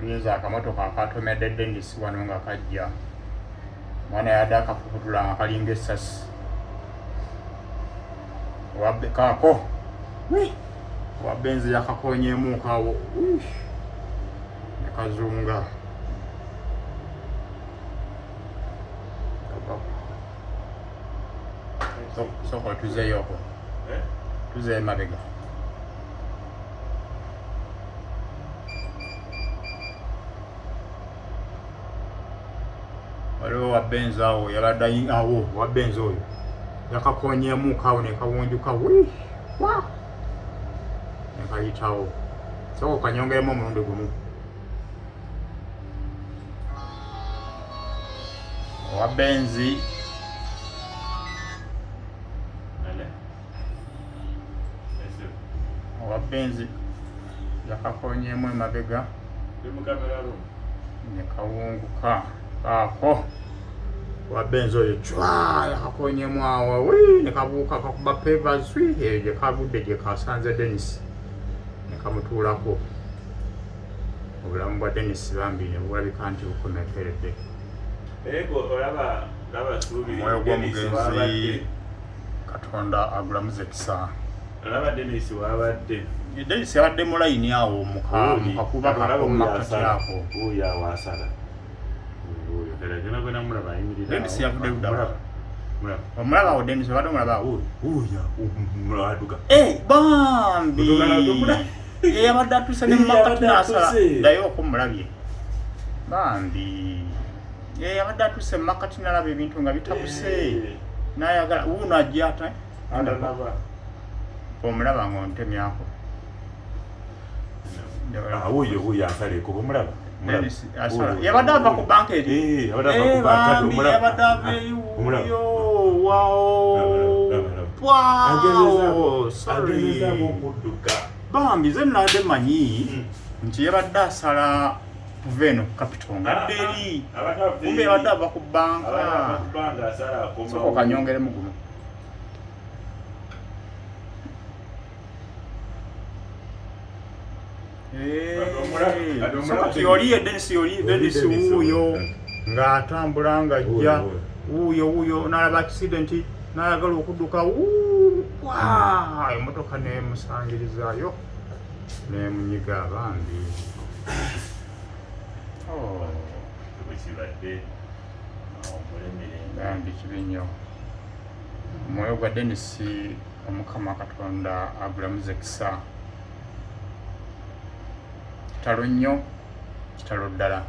mpuliriza akamotoka akatomedde Dennis wano nga kajja mwana yadde akafukutula nga kalinga essasi wabbe kaako wabbenzi yakakonyeemu kawo ne kazunga soko tuzeeyoko tuzeeye mabega waliwo wabbenzi awo yabadde awo wabbenzi oyo yakakonyeemu kawo ne kawunjuka ne kayitawo soko kanyongeremu omulundi gumu wabbenzi wabbenzi yakakonyeemu emabega ne kawunguka kaako wabbenzi oyo cwa yakakonyeemu awo ne kabuuka kakuba pevas eyo gye kagudde gye kasanze Dennis ne kamutuulako obulamu bwa Dennis bambi ne bulabika nti bukomekeredde omwoyo gw'omugenzi Katonda agulamuze kisa Dennis yabadde mu layini awo mukakuba kakomakati ako Dennis yavudde ludala omulaba awo Dennis obadde omulaba bambi yabadde atuuse ne mumakati n'asala ddayo okumulabye bambi yabadde atuuse mumakati n'alaba ebintu nga bitabuse n'ayagala wuuno ajja ate omulaba ng'ontemyako yabadde ava ku banka eri yabadde ava eyuyo bambi ze nnadde manyi nti yabadde asala kuva eno ku Capital ngadde eri kumbe yabadde ava ku banka soko kanyongeremu gumu sokati yoliye Dennis wuuyo ng'atambula ng'ajja wuuyo n'alaba accident n'ayagala okudduka emmotoka n'emusangirizayo n'emunyiga bambi bambi kibi nnyo omwoyo gwa Dennis Omukama Katonda agulamuze kisa kitalo nnyo kitalo ddala